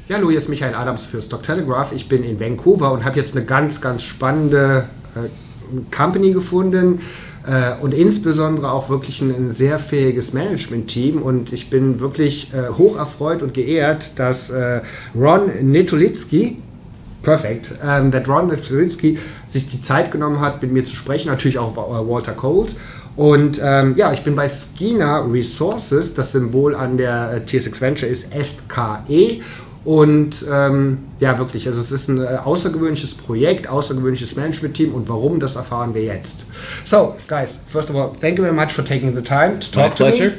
Ja, hallo, hier ist Michael Adams für Stock-Telegraph. Ich bin in Vancouver und habe jetzt eine ganz, ganz spannende Company gefunden und insbesondere auch wirklich ein sehr fähiges Management-Team. Und ich bin wirklich hoch erfreut und geehrt, dass Ron Netolitzky, that Ron Netolitzky sich die Zeit genommen hat, mit mir zu sprechen, natürlich auch Walter Coles. Und ich bin bei Skeena Resources, das Symbol an der TSX Venture ist SKE. Und wirklich, also es ist ein außergewöhnliches Projekt, außergewöhnliches Management-Team und warum, das erfahren wir jetzt. So, guys, first of all, thank you very much for taking the time to talk to me.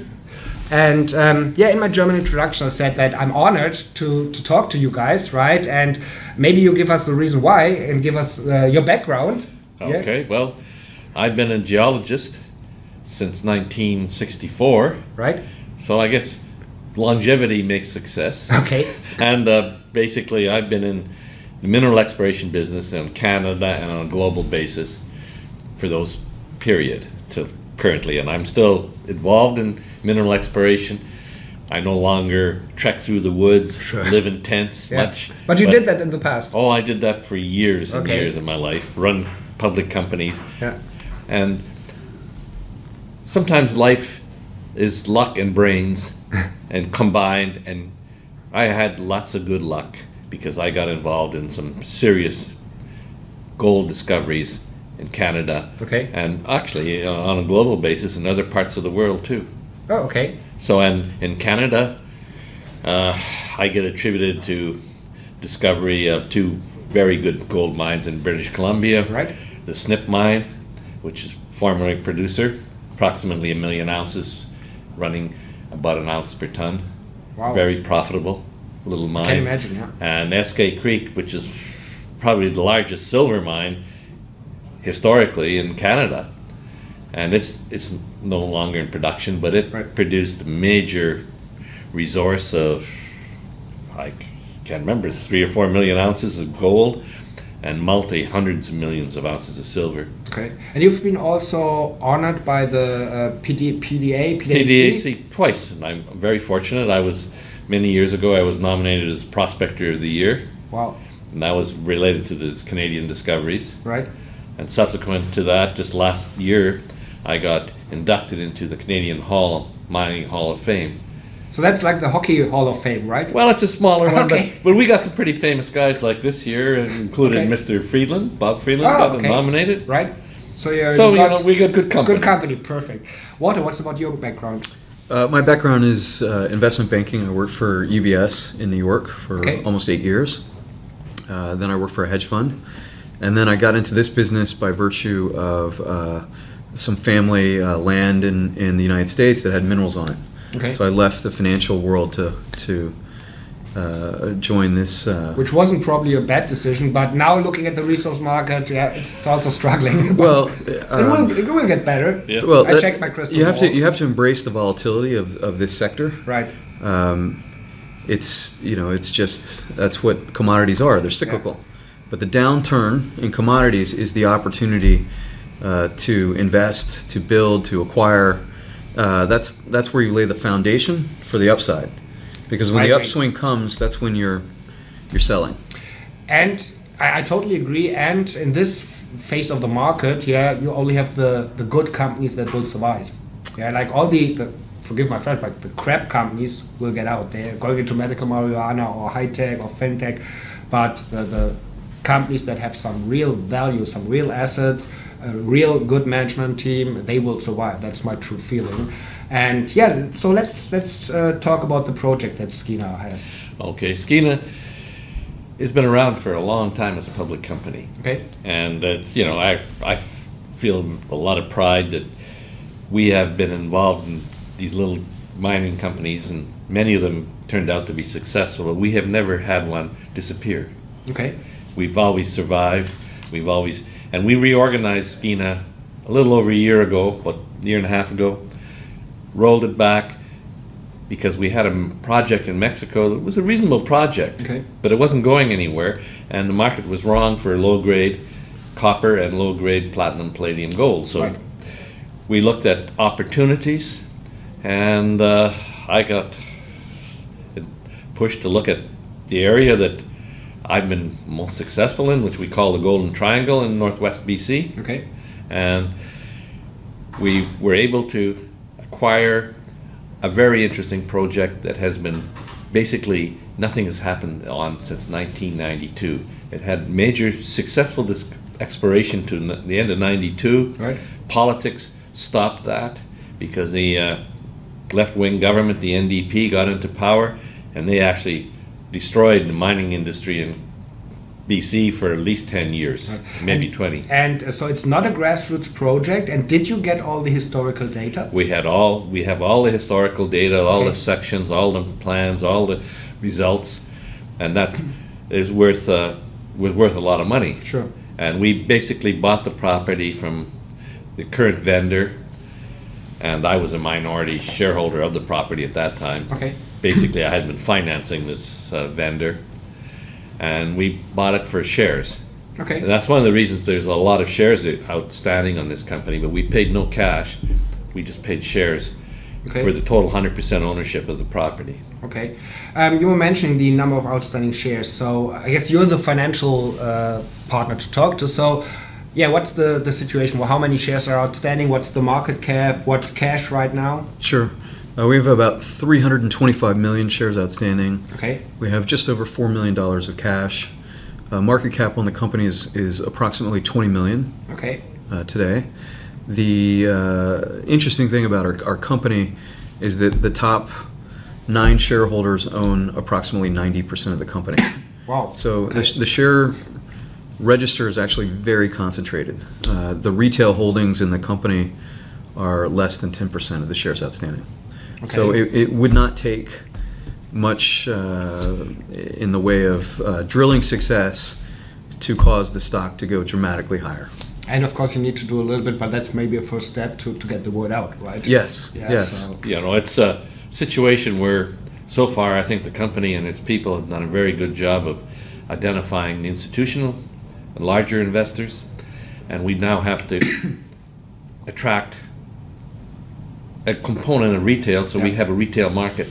And in my German introduction I said that I'm honored to talk to you guys, right? And maybe you give us the reason why and give us your background. Okay, yeah? Well, I've been a geologist since 1964. Right. So I guess longevity makes success. Okay. And basically I've been in the mineral exploration business in Canada and on a global basis for those period till currently, and I'm still involved in mineral exploration. I no longer trek through the woods, sure, live in tents much. But you did that in the past. Oh, I did that for years and okay, years of my life, run public companies. Yeah. And sometimes life is luck and brains and combined, and I had lots of good luck because I got involved in some serious gold discoveries in Canada. Okay. And actually on a global basis in other parts of the world too. Oh, okay. So, and in Canada, I get attributed to discovery of two very good gold mines in British Columbia. Right. The Snip mine, which is formerly producer, approximately 1 million ounces, running about an ounce per ton. Wow. Very profitable little mine. I can imagine, yeah. And SK Creek, which is probably the largest silver mine historically in Canada. And it's no longer in production, but it right, produced a major resource of, I can't remember, 3 or 4 million ounces of gold and hundreds of millions of ounces of silver. Okay. And you've been also honored by the PDAC? PDAC twice, and I'm very fortunate. Many years ago, I was nominated as Prospector of the Year. Wow. And that was related to these Canadian discoveries. Right. And subsequent to that, just last year, I got inducted into the Canadian Mining Hall of Fame. So that's like the Hockey Hall of Fame, right? Well, it's a smaller one, okay, but we got some pretty famous guys like this year, including okay, Mr. Friedland, Bob Friedland, got nominated. Right. So we got good company. Good company, perfect. Walter, what's about your background? My background is investment banking. I worked for UBS in New York for almost 8 years. Then I worked for a hedge fund. And then I got into this business by virtue of some family land in the United States that had minerals on it. Okay. So I left the financial world to join this. Which wasn't probably a bad decision, but now looking at the resource market, it's also struggling. Well, it will get better. Yeah. Well, I checked my crystal ball. You have to embrace the volatility of this sector. Right. It's just that's what commodities are. They're cyclical. Yeah. But the downturn in commodities is the opportunity to invest, to build, to acquire. That's where you lay the foundation for the upside, because when the upswing comes, that's when you're selling. And I totally agree. And in this phase of the market, you only have the good companies that will survive. Yeah, like all the forgive my French, but the crap companies will get out. They're going into medical marijuana or high tech or fintech, but the companies that have some real value, some real assets, a real good management team, they will survive. That's my true feeling. And so let's talk about the project that Skeena has. Okay, Skeena has been around for a long time as a public company. Okay. And I feel a lot of pride that we have been involved in these little mining companies, and many of them turned out to be successful, but we have never had one disappear. Okay. We've always survived. And we reorganized Skeena a little over a year ago, about a year and a half ago, rolled it back because we had a project in Mexico that was a reasonable project, but it wasn't going anywhere, and the market was wrong for low-grade copper and low-grade platinum, palladium, gold. So we looked at opportunities, and I got pushed to look at the area that I've been most successful in, which we call the Golden Triangle in Northwest BC. Okay. And we were able to acquire a very interesting project that has been basically nothing has happened on since 1992. It had major successful exploration to the end of 92. Right. Politics stopped that because the left-wing government, the NDP, got into power, and they actually destroyed the mining industry in BC for at least 10 years, maybe 20. And so it's not a grassroots project. And did you get all the historical data? We have all the historical data, all Okay. the sections, all the plans, all the results, and that is worth a lot of money. Sure. And we basically bought the property from the current vendor, and I was a minority shareholder of the property at that time. Okay. Basically, I had been financing this vendor, and we bought it for shares. Okay. And that's one of the reasons there's a lot of shares outstanding on this company, but we paid no cash. We just paid shares Okay. for the total 100% ownership of the property. Okay. You were mentioning the number of outstanding shares. So I guess you're the financial partner to talk to. So yeah, what's the situation? Well, how many shares are outstanding? What's the market cap? What's cash right now? Sure. We have about 325 million shares outstanding. Okay. We have just over $4 million of cash. Market cap on the company is approximately 20 million Okay. today. The interesting thing about our company is that the top 9 shareholders own approximately 90% of the company. Wow. So Okay. the share register is actually very concentrated. The retail holdings in the company are less than 10% of the shares outstanding. So Okay. it would not take much in the way of drilling success to cause the stock to go dramatically higher. And of course, you need to do a little bit, but that's maybe a first step to get the word out, right? Yes, Yeah, yes. so- You know, it's a situation where so far I think the company and its people have done a very good job of identifying the institutional and larger investors, and we now have to attract a component of retail, so we Yeah. have a retail market.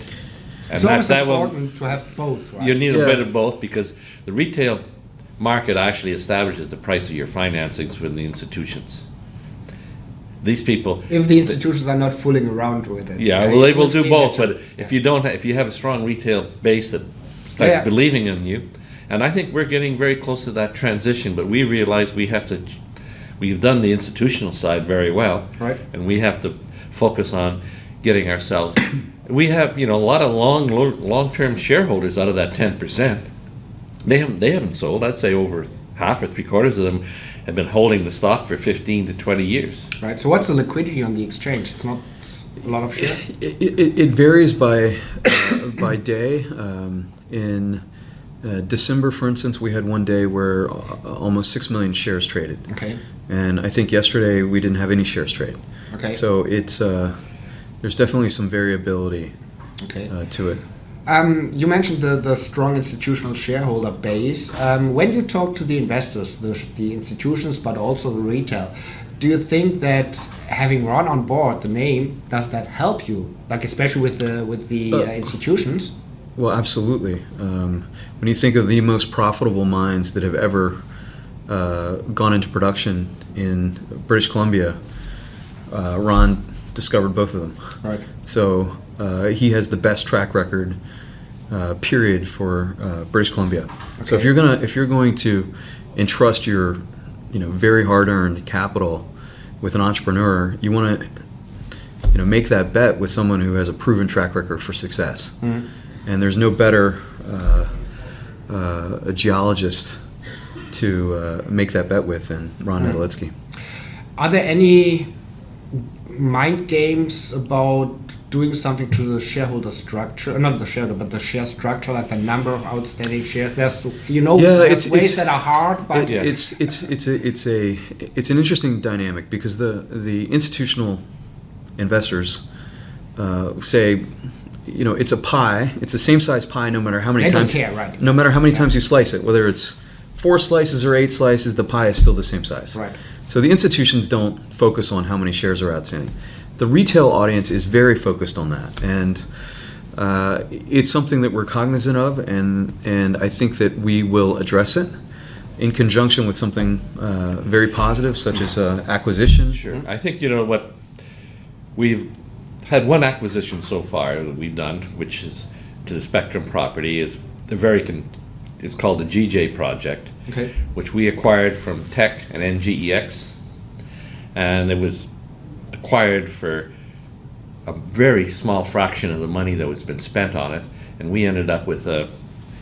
And It's always that will, important to have both, right? you need Yeah. a bit of both, because the retail market actually establishes the price of your financings for the institutions. These people, If the institutions are not fooling around with it. yeah, right? well, they will We've do seen both. that But too. if you don't, if you have a strong retail base that starts Yeah. believing in you, and I think we're getting very close to that transition. But we realize we have to. We've done the institutional side very well, Right. and we have to focus on getting ourselves. We have, you know, a lot of long-term shareholders out of that 10%. They haven't sold. I'd say over half or 3/4 of them have been holding the stock for 15 to 20 years. Right. So what's the liquidity on the exchange? It's not a lot of shares. It varies by day. In December, for instance, we had one day where almost 6 million shares traded. Okay. And I think yesterday we didn't have any shares trade. Okay. So it's there's definitely some variability Okay. to it. You mentioned the strong institutional shareholder base. When you talk to the investors, the institutions, but also the retail, do you think that having Ron on board, the name, does that help you? Like especially with the institutions? Well, absolutely. When you think of the most profitable mines that have ever gone into production in British Columbia, Ron discovered both of them. Right. So he has the best track record, period, for British Columbia. So Okay. if you're going to entrust your very hard-earned capital with an entrepreneur, you want to make that bet with someone who has a proven track record for success. Mm-hmm. And there's no better a geologist to make that bet with than Ron Netolitzky. Are there any mind games about doing something to the shareholder structure? Not the shareholder, but the share structure, like the number of outstanding shares. There's there's ways that are hard, but It's an interesting dynamic because the institutional investors say, it's a pie. It's the same size pie no matter how many They don't times. care, right. No matter how many times you slice it, whether it's 4 slices or 8 slices, the pie is still the same size. Right. So the institutions don't focus on how many shares are outstanding. The retail audience is very focused on that, and It's something that we're cognizant of, and I think that we will address it in conjunction with something very positive, such as acquisition. Sure. I think, you know what, we've had one acquisition so far that we've done, which is to the Spectrum property, is it's called the GJ project, Okay. which we acquired from Tech and NGEX, and it was acquired for a very small fraction of the money that was been spent on it, and we ended up with a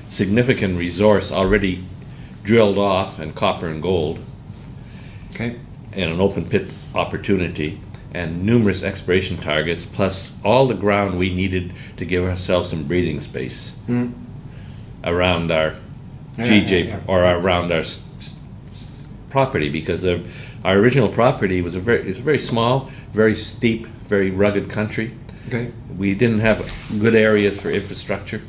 significant resource already drilled off in copper and gold, Okay. and an open pit opportunity, and numerous exploration targets, plus all the ground we needed to give ourselves some breathing space around our GJ or around our property, because our original property was it's a very small, very steep, very rugged country. Okay. We didn't have good areas for infrastructure.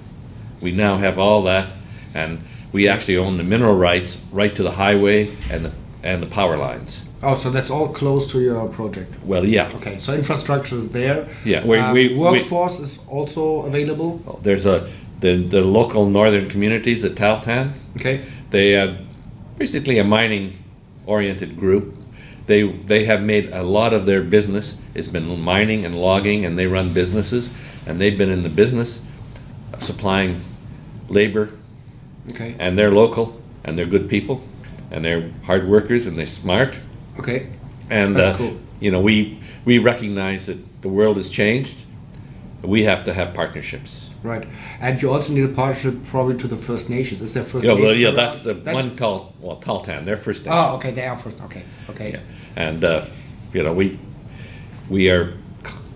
We now have all that, and we actually own the mineral rights right to the highway and the power lines. Oh, so that's all close to your project. Well, yeah. Okay, so infrastructure is there. Yeah, workforce is also available. There's the local northern communities at Taltan. Okay. They are basically a mining-oriented group. They have made a lot of their business. It's been mining and logging, and they run businesses, and they've been in the business of supplying labor, Okay. and they're local, and they're good people, and they're hard workers, and they're smart. Okay. And That's cool. you know, we recognize that the world has changed. We have to have partnerships. Right. And you also need a partnership probably to the First Nations. Is there First Yeah, Nations? well, yeah, around? that's the Taltan. They're First Nation. Oh, okay. They are first. Okay. Okay. Yeah. And you know, we are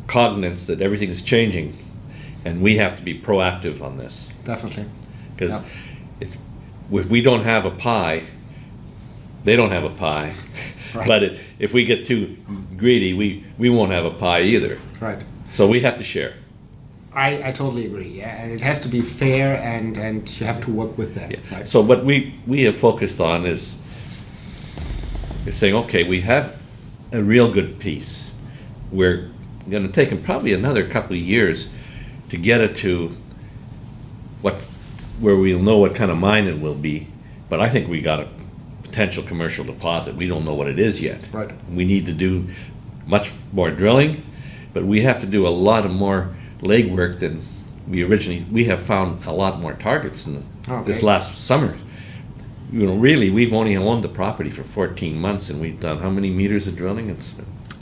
cognizant that everything is changing, and we have to be proactive on this, Definitely. because Yeah. if we don't have a pie, they don't have a pie. Right. But if we get too greedy, we won't have a pie either. Right. So we have to share. I totally agree. Yeah, and it has to be fair, and you have to work with that. Yeah. Right. So what we have focused on is saying, okay, we have a real good piece. We're going to take probably another couple of years to get it to where we'll know what kind of mine it will be. But I think we got a potential commercial deposit. We don't know what it is yet. Right. We need to do much more drilling, but we have to do a lot of more legwork than we have found a lot more targets in this last summer. You know, really, we've only owned the property for 14 months, and we've done how many meters of drilling? It's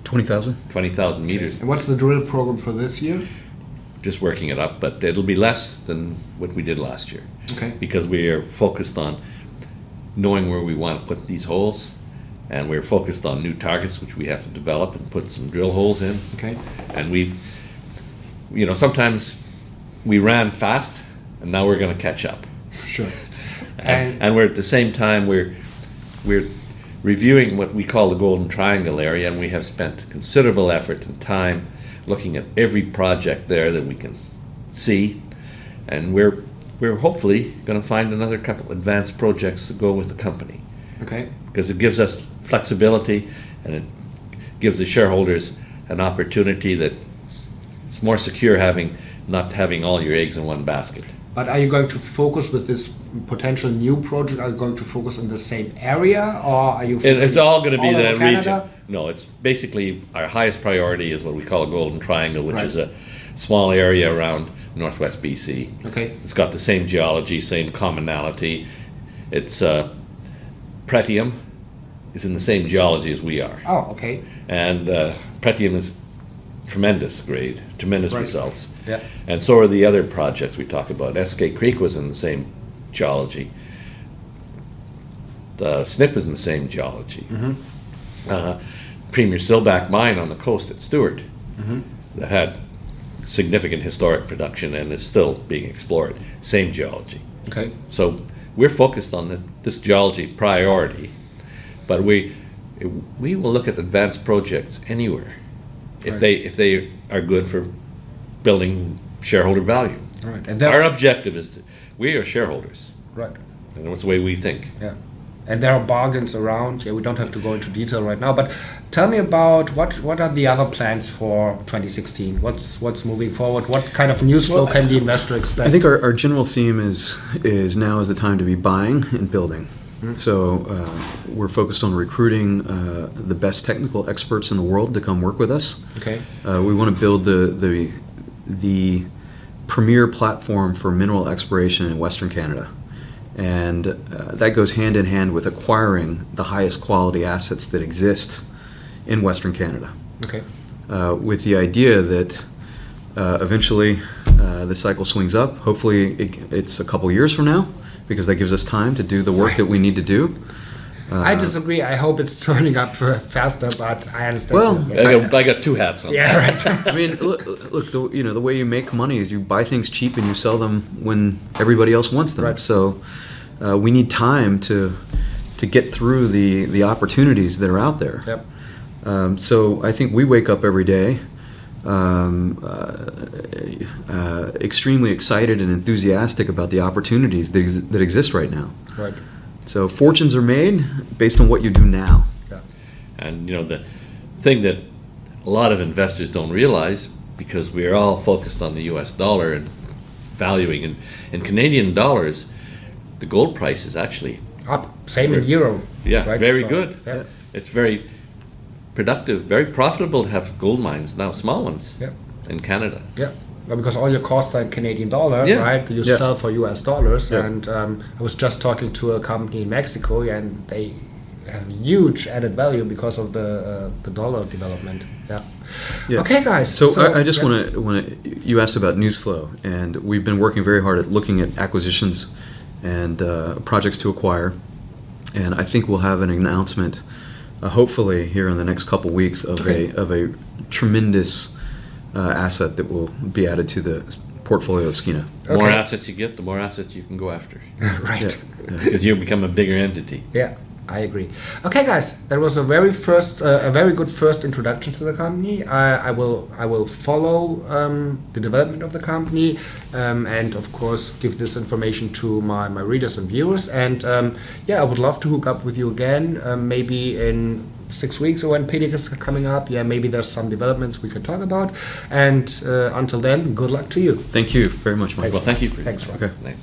20,000. 20,000 meters. And what's the drill program for this year? Just working it up, but it'll be less than what we did last year. Okay. Because we are focused on knowing where we want to put these holes, and we're focused on new targets, which we have to develop and put some drill holes in. Okay. And you know, sometimes we ran fast, and now we're going to catch up. Sure. And we're at the same time we're reviewing what we call the Golden Triangle area, and we have spent considerable effort and time looking at every project there that we can see, and we're hopefully going to find another couple advanced projects to go with the company, Okay. because it gives us flexibility, and it gives the shareholders an opportunity that it's more secure not having all your eggs in one basket. But are you going to focus with this potential new project? Are you going to focus in the same area, or are you? It's all going to be all the over region. Canada? No, it's basically our highest priority is what we call a Golden Triangle, which Right. is a small area around northwest BC. Okay. It's got the same geology, same commonality. It's Pretium is in the same geology as we are, Oh, okay. and Pretium is tremendous grade, tremendous Right. results. Yeah. And so are the other projects we talk about. SK Creek was in the same geology. The Snip is in the same geology. Premier Silback mine on the coast at Stewart that had significant historic production and is still being explored. Same geology. Okay. So we're focused on this geology priority, but we will look at advanced projects anywhere if Right. they are good for building shareholder value. All right. And Our objective is we are shareholders, right. and that's the way we think. Yeah. And there are bargains around. Yeah, we don't have to go into detail right now. But tell me about what are the other plans for 2016? What's moving forward? What kind of news flow can the investor expect? I think our general theme is now is the time to be buying and building. So we're focused on recruiting the best technical experts in the world to come work with us. Okay. We want to build the premier platform for mineral exploration in Western Canada. And that goes hand in hand with acquiring the highest quality assets that exist in Western Canada. Okay. With the idea that eventually the cycle swings up. Hopefully it's a couple years from now, because that gives us time to do the work that we need to do. I disagree. I hope it's turning up faster, but I understand. Well, I got two hats on. Yeah, right. I mean, look. The way you make money is you buy things cheap and you sell them when everybody else wants them. Right. So we need time to get through the opportunities that are out there. Yep. So I think we wake up every day extremely excited and enthusiastic about the opportunities that exist right now. Right. So fortunes are made based on what you do now. Yeah. And the thing that a lot of investors don't realize, because we are all focused on the US dollar and valuing, and in Canadian dollars, the gold price is actually Up. Same in euro. Yeah, right? very So, good. Yeah. It's very productive, very profitable to have gold mines now, small ones, Yeah. in Canada. Yeah. Well, because all your costs are in Canadian dollar, Yeah. right? You Yeah. sell for US dollars. Yeah. And I was just talking to a company in Mexico, and they have huge added value because of the dollar development. Yeah. Yeah. Okay, guys. So I just yeah. want to. You asked about news flow, and we've been working very hard at looking at acquisitions and projects to acquire, and I think we'll have an announcement, hopefully here in the next couple weeks, of a tremendous asset that will be added to the portfolio of Skeena. The more Okay. assets you get, the more assets you can go after, Right. Yeah. because you become a bigger entity. Yeah, I agree. Okay, guys, that was a very good first introduction to the company. I will follow the development of the company, and of course give this information to my readers and viewers. And I would love to hook up with you again, maybe in 6 weeks or when PDIC is coming up. Yeah, maybe there's some developments we could talk about. And until then, good luck to you. Thank you very much, Mike. Well, thank you. Thanks, Ron. Okay. Thanks.